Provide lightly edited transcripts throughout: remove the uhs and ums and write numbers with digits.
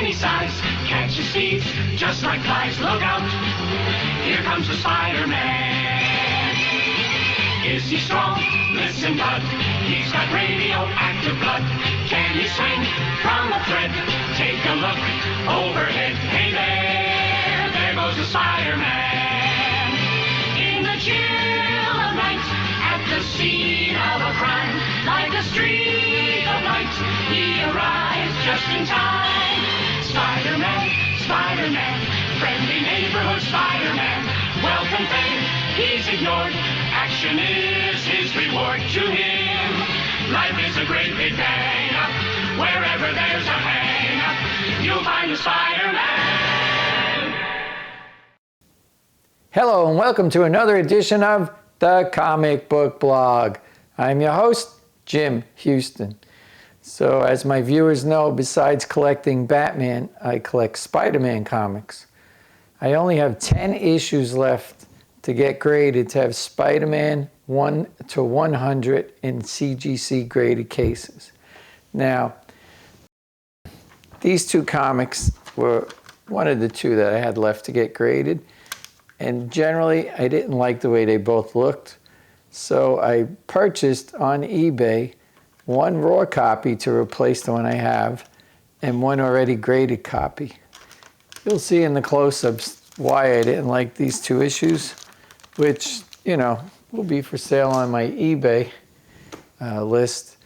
any size, catches thieves just like flies. Look out, here comes the Spider-Man. Is he strong? Listen, bud, he's got radioactive blood. Can he swing from a thread? Take a look overhead. Hey there goes the Spider-Man. In the chill of night, at the scene of a crime, like a streak of light, he arrives just in time. Spider-Man, Spider-Man, friendly neighborhood Spider-Man. Wealth and fame, he's ignored. Action is his reward to him. Life is a great big bang up. Wherever there's a hang up, you'll find a Spider-Man. Hello and welcome to another edition of the Comic Book Blog. I'm your host, Jim Houston. So as my viewers know, besides collecting Batman, I collect Spider-Man comics. I only have 10 issues left to get graded to have Spider-Man 1 to 100 in CGC graded cases. Now, these two comics were one of the two that I had left to get graded. And generally, I didn't like the way they both looked. So I purchased on eBay one raw copy to replace the one I have and one already graded copy. You'll see in the close-ups why I didn't like these two issues, which, you know, will be for sale on my eBay list.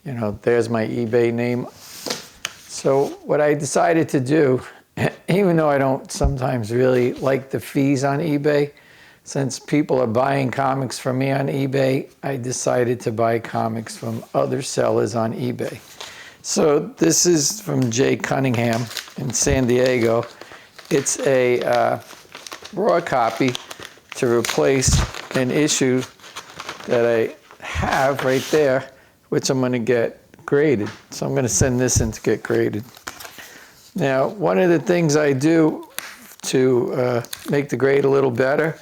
You know, there's my eBay name. So what I decided to do, even though I don't sometimes really like the fees on eBay, since people are buying comics from me on eBay, I decided to buy comics from other sellers on eBay. So this is from Jay Cunningham in San Diego. It's a raw copy to replace an issue that I have right there, which I'm going to get graded. So I'm going to send this in to get graded. Now, one of the things I do to make the grade a little better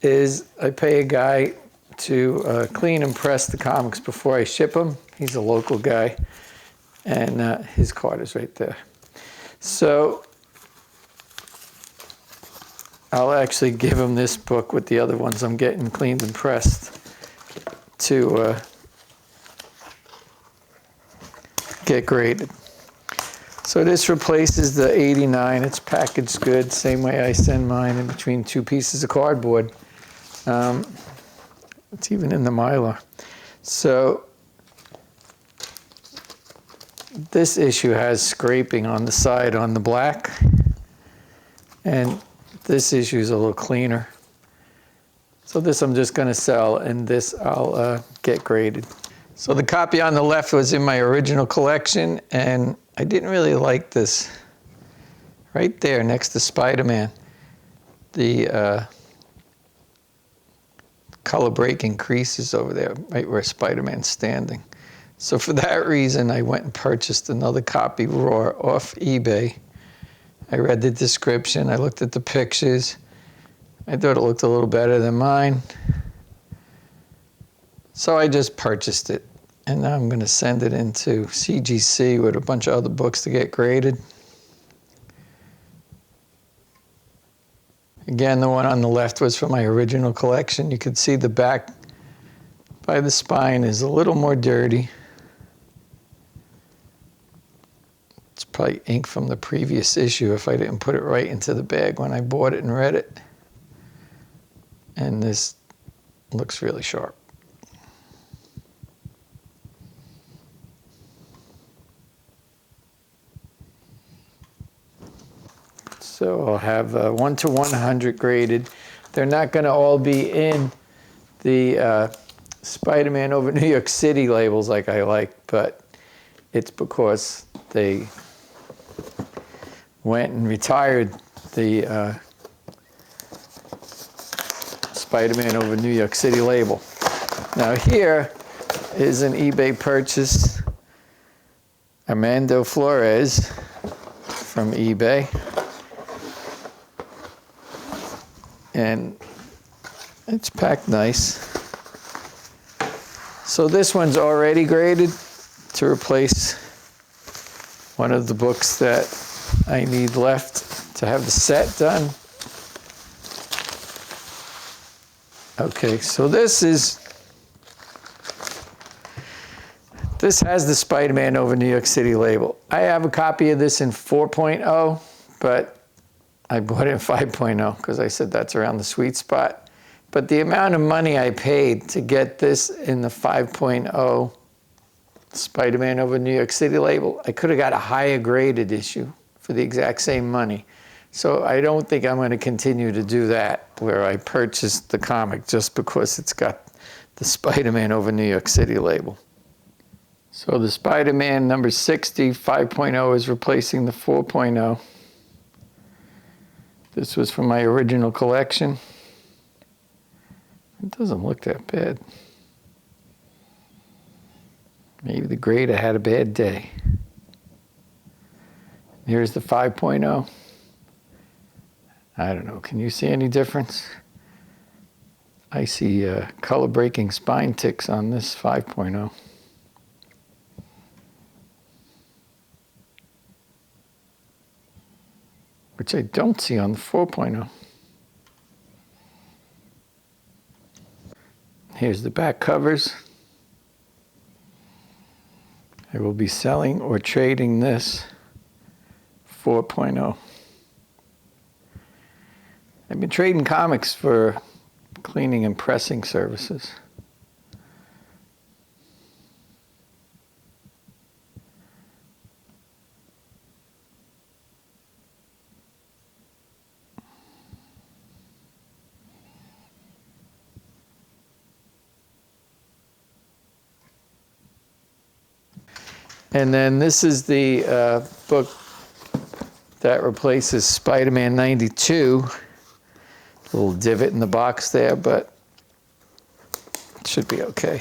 is I pay a guy to clean and press the comics before I ship them. He's a local guy, and his card is right there. So I'll actually give him this book with the other ones I'm getting cleaned and pressed to get graded. So this replaces the 89. It's packaged good, same way I send mine, in between two pieces of cardboard. It's even in the Mylar. So this issue has scraping on the side on the black, and this issue is a little cleaner. So this I'm just going to sell, and this I'll get graded. So the copy on the left was in my original collection, and I didn't really like this. Right there next to Spider-Man, the color breaking creases over there, right where Spider-Man's standing. So for that reason, I went and purchased another copy raw off eBay. I read the description, I looked at the pictures. I thought it looked a little better than mine. So I just purchased it. And now I'm going to send it into CGC with a bunch of other books to get graded. Again, the one on the left was from my original collection. You can see the back by the spine is a little more dirty. It's probably ink from the previous issue if I didn't put it right into the bag when I bought it and read it. And this looks really sharp. So I'll have 1 to 100 graded. They're not going to all be in the Spider-Man over New York City labels like I like, but it's because they went and retired the Spider-Man over New York City label. Now here is an eBay purchase, Armando Flores from eBay. And it's packed nice. So this one's already graded to replace one of the books that I need left to have the set done. Okay, so this has the Spider-Man over New York City label. I have a copy of this in 4.0, but I bought it in 5.0 because I said that's around the sweet spot. But the amount of money I paid to get this in the 5.0 Spider-Man over New York City label, I could have got a higher graded issue for the exact same money. So I don't think I'm going to continue to do that, where I purchased the comic just because it's got the Spider-Man over New York City label. So the Spider-Man number 60, 5.0 is replacing the 4.0. This was from my original collection. It doesn't look that bad. Maybe the grader had a bad day. Here's the 5.0. I don't know, can you see any difference? I see color breaking spine ticks on this 5.0. Which I don't see on the 4.0. Here's the back covers. I will be selling or trading this 4.0. I've been trading comics for cleaning and pressing services. And then this is the book that replaces Spider-Man 92. A little divot in the box there, but it should be okay.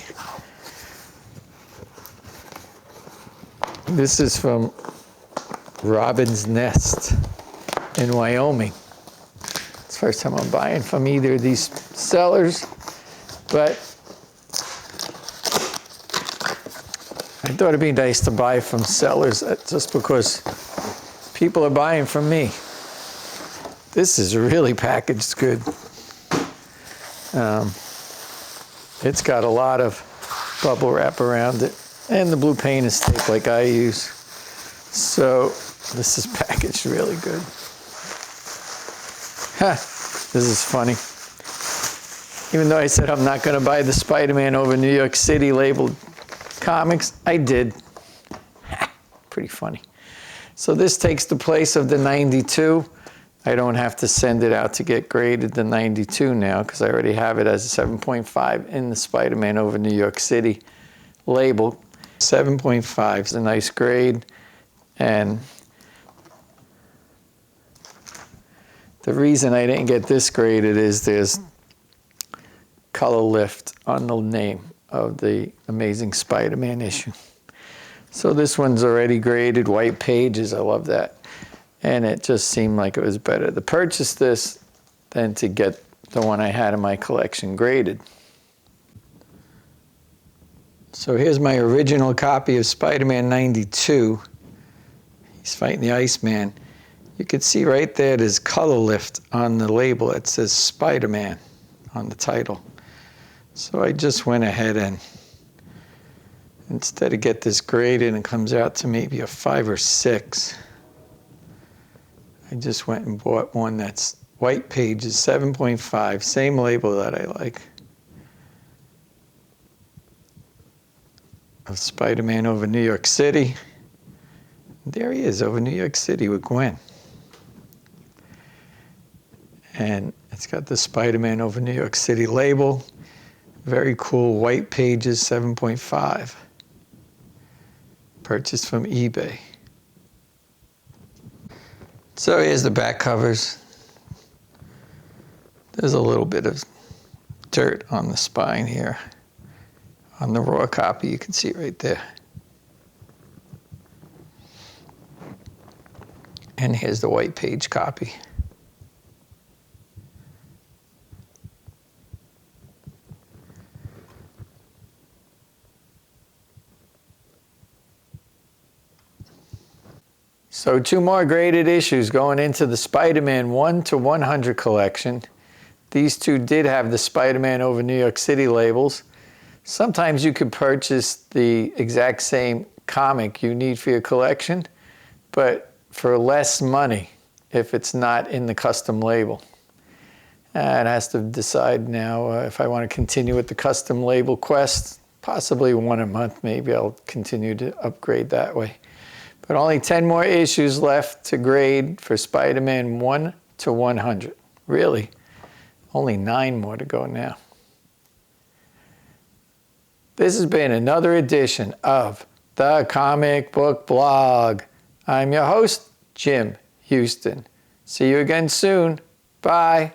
This is from Robin's Nest in Wyoming. It's the first time I'm buying from either of these sellers, but I thought it'd be nice to buy from sellers just because people are buying from me. This is really packaged good. It's got a lot of bubble wrap around it, and the blue paint is tape like I use. So this is packaged really good. Ha, this is funny. Even though I said I'm not going to buy the Spider-Man over New York City labeled comics, I did. Pretty funny. So this takes the place of the 92. I don't have to send it out to get graded the 92 now because I already have it as a 7.5 in the Spider-Man over New York City label. 7.5 is a nice grade, and the reason I didn't get this graded is there's color lift on the name of the Amazing Spider-Man issue. So this one's already graded, white pages, I love that. And it just seemed like it was better to purchase this than to get the one I had in my collection graded. So here's my original copy of Spider-Man 92. He's fighting the Iceman. You can see right there, there's color lift on the label. It says Spider-Man on the title. So I just went ahead and instead of get this graded, it comes out to maybe a 5 or 6. I just went and bought one that's white pages, 7.5, same label that I like. Of Spider-Man over New York City. There he is over New York City with Gwen. And it's got the Spider-Man over New York City label. Very cool, white pages, 7.5. Purchased from eBay. So here's the back covers. There's a little bit of dirt on the spine here. On the raw copy, you can see it right there. And here's the white page copy. So 2 more graded issues going into the Spider-Man 1 to 100 collection. These 2 did have the Spider-Man over New York City labels. Sometimes you could purchase the exact same comic you need for your collection, but for less money if it's not in the custom label. And I have to decide now if I want to continue with the custom label quest. Possibly 1 a month, maybe I'll continue to upgrade that way. But only 10 more issues left to grade for Spider-Man 1 to 100. Really, only 9 more to go now. This has been another edition of The Comic Book Blog. I'm your host, Jim Houston. See you again soon. Bye.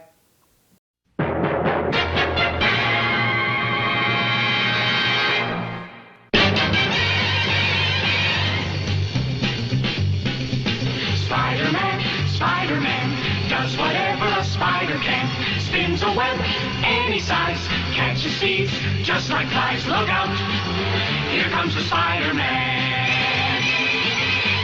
Spider-Man does whatever a spider can. Spins a web any size, catches thieves just like flies. Look out, here comes the Spider-Man.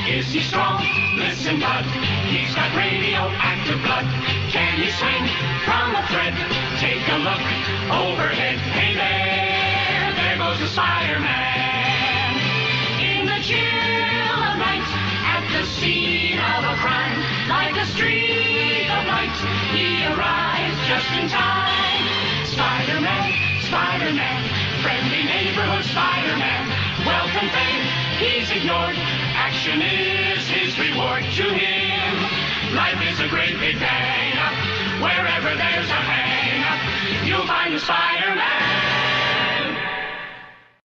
Is he strong? Listen, bud, he's got radioactive blood. Can he swing from a thread? Take a look overhead. Hey there goes the Spider-Man. In the chill of night, at the scene of a crime, like a streak of light, he arrives just in time. Spider-Man, Spider-Man, friendly neighborhood Spider-Man. Wealth and fame, he's ignored. Action is his reward to him. Life is a great big bang up. Wherever there's a hang up, you'll find a Spider-Man.